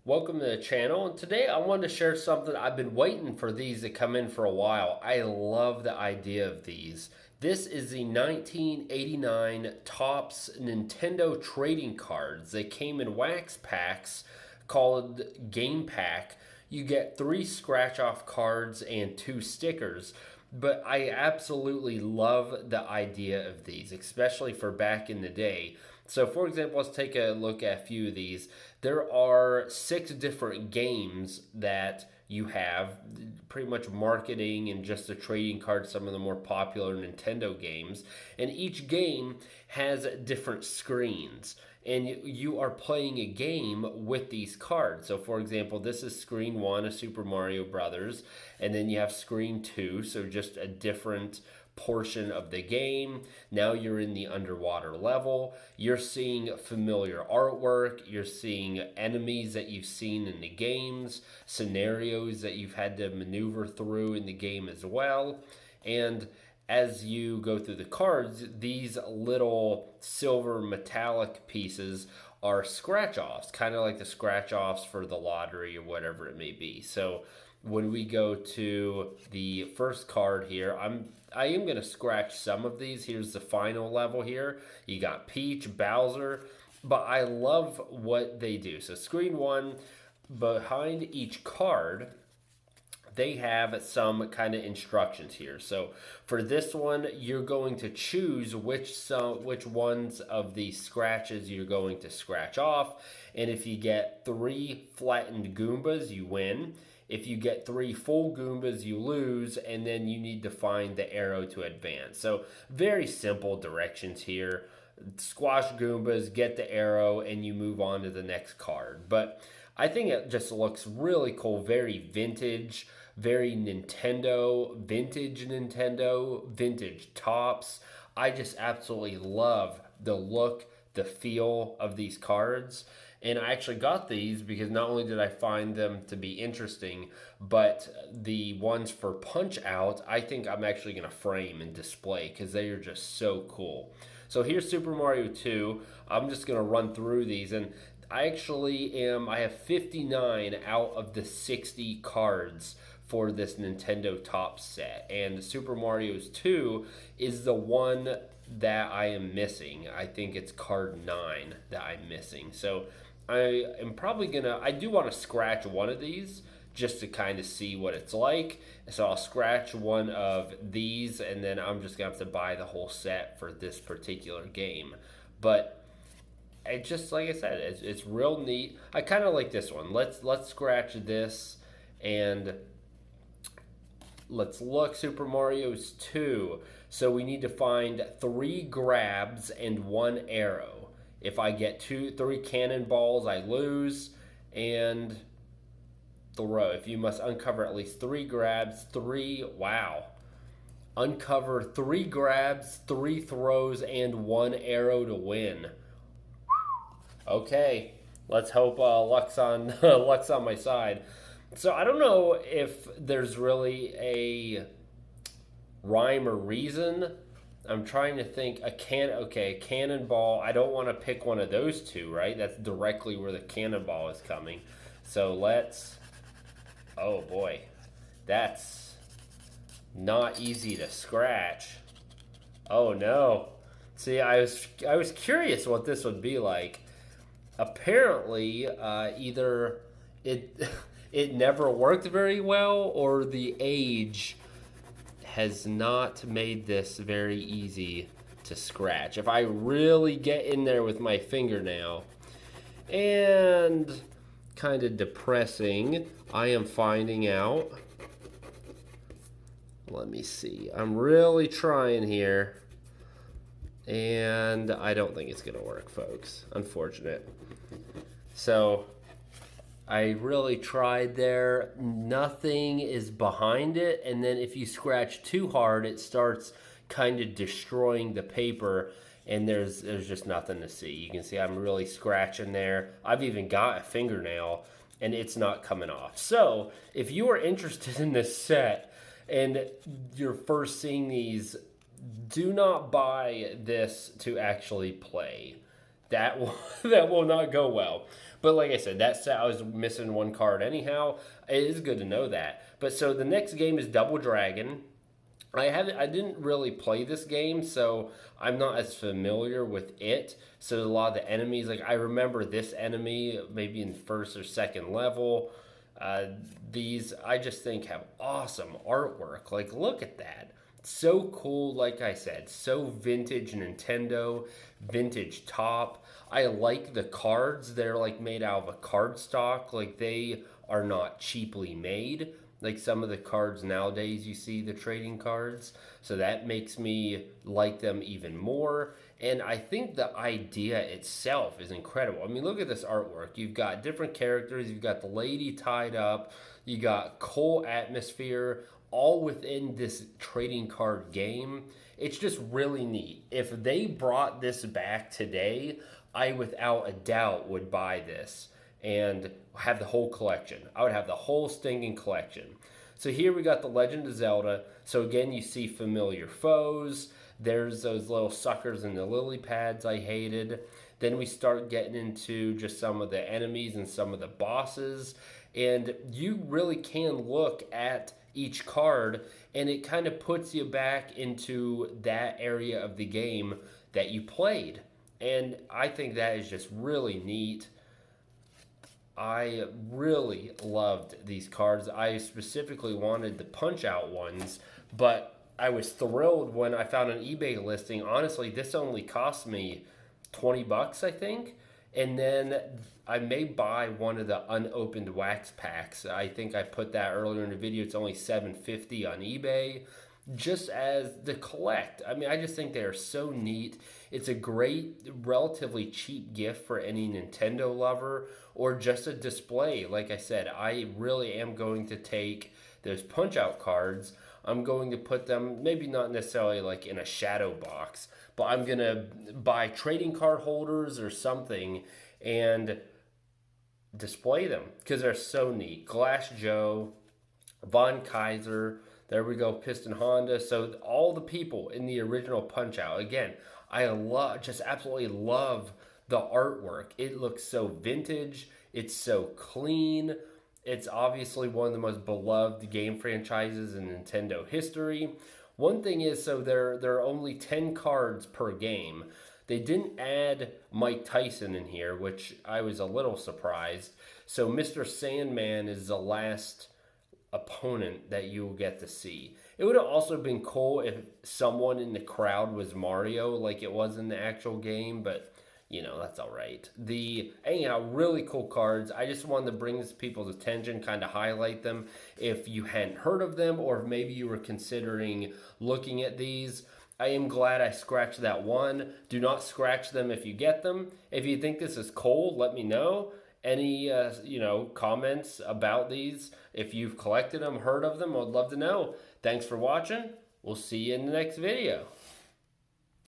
Welcome to the channel, and today I wanted to share something. I've been waiting for these to come in for a while. I love the idea of these. This is the 1989 Topps Nintendo trading cards. They came in wax packs called Game Pack. You get 3 scratch off cards and 2 stickers. But I absolutely love the idea of these, especially for back in the day. So, for example, let's take a look at a few of these. There are 6 different games that you have, pretty much marketing and just the trading cards, some of the more popular Nintendo games. And each game has different screens. And you are playing a game with these cards. So, for example, this is screen 1 of Super Mario Brothers, and then you have screen 2, so just a different portion of the game. Now you're in the underwater level. You're seeing familiar artwork. You're seeing enemies that you've seen in the games, scenarios that you've had to maneuver through in the game as well. And as you go through the cards, these little silver metallic pieces are scratch offs, kind of like the scratch offs for the lottery or whatever it may be. So when we go to the first card here, I am going to scratch some of these. Here's the final level here. You got Peach, Bowser, but I love what they do. So screen 1, behind each card, they have some kind of instructions here. So for this one, you're going to choose which ones of the scratches you're going to scratch off. And if you get 3 flattened Goombas, you win. If you get 3 full Goombas, you lose, and then you need to find the arrow to advance. So very simple directions here. Squash Goombas, get the arrow, and you move on to the next card. But I think it just looks really cool, very vintage, very Nintendo, vintage Topps. I just absolutely love the look, the feel of these cards. And I actually got these because not only did I find them to be interesting, but the ones for Punch Out, I think I'm actually going to frame and display because they are just so cool. So here's Super Mario 2. I'm just going to run through these. And I have 59 out of the 60 cards for this Nintendo Top set. And Super Mario's 2 is the one that I am missing. I think it's card 9 that I'm missing. So I am probably gonna. I do want to scratch one of these just to kind of see what it's like. So I'll scratch one of these, and then I'm just gonna have to buy the whole set for this particular game. But it just like I said, it's real neat. I kind of like this one. Let's scratch this, and let's look. Super Mario's 2. So we need to find 3 grabs and 1 arrow. If I get 3 cannonballs, I lose. And throw. If you must uncover at least 3 grabs, uncover 3 grabs, 3 throws, and 1 arrow to win. Okay, let's hope luck's on luck's on my side. So I don't know if there's really a rhyme or reason. I'm trying to think. A cannonball. I don't want to pick one of those 2, right? That's directly where the cannonball is coming. So let's. Oh boy, that's not easy to scratch. Oh no. See, I was curious what this would be like. Apparently, either it it never worked very well, or the age has not made this very easy to scratch. If I really get in there with my fingernail, and kind of depressing, I am finding out. Let me see. I'm really trying here. And I don't think it's going to work, folks. Unfortunate. So I really tried there. Nothing is behind it. And then if you scratch too hard, it starts kind of destroying the paper. And there's just nothing to see. You can see I'm really scratching there. I've even got a fingernail, and it's not coming off. So if you are interested in this set and you're first seeing these, do not buy this to actually play. that will that will not go well. But like I said, that set I was missing one card anyhow. It is good to know that. But so the next game is Double Dragon. I didn't really play this game, so I'm not as familiar with it. So a lot of the enemies, like I remember this enemy maybe in first or second level. Uh, these I just think have awesome artwork. Like look at that. So cool, like I said, so vintage Nintendo, vintage top. I like the cards. They're like made out of a card stock. Like they are not cheaply made like some of the cards nowadays you see the trading cards, so that makes me like them even more. And I think the idea itself is incredible. I mean, look at this artwork. You've got different characters, you've got the lady tied up, you got cool atmosphere, all within this trading card game. It's just really neat. If they brought this back today, I without a doubt would buy this and have the whole collection. I would have the whole stinking collection. So here we got the Legend of Zelda. So again, you see familiar foes. There's those little suckers in the lily pads I hated. Then we start getting into just some of the enemies and some of the bosses. And you really can look at each card and it kind of puts you back into that area of the game that you played. And I think that is just really neat. I really loved these cards. I specifically wanted the punch out ones, but I was thrilled when I found an eBay listing. Honestly, this only cost me $20, I think. And then I may buy one of the unopened wax packs. I think I put that earlier in the video. It's only $7.50 on eBay just as the collect. I mean, I just think they are so neat. It's a great, relatively cheap gift for any Nintendo lover or just a display. Like I said, I really am going to take those punch out cards. I'm going to put them, maybe not necessarily like in a shadow box, but I'm going to buy trading card holders or something and display them because they're so neat. Glass Joe, Von Kaiser, there we go, Piston Honda. So all the people in the original Punch Out. Again, I love, just absolutely love the artwork. It looks so vintage. It's so clean. It's obviously one of the most beloved game franchises in Nintendo history. One thing is, so there are only 10 cards per game. They didn't add Mike Tyson in here, which I was a little surprised. So Mr. Sandman is the last opponent that you will get to see. It would have also been cool if someone in the crowd was Mario, like it was in the actual game, but you know, that's all right. Anyhow, really cool cards. I just wanted to bring this to people's attention, kind of highlight them if you hadn't heard of them or if maybe you were considering looking at these. I am glad I scratched that one. Do not scratch them if you get them. If you think this is cool, let me know. Any comments about these? If you've collected them, heard of them, I'd love to know. Thanks for watching. We'll see you in the next video.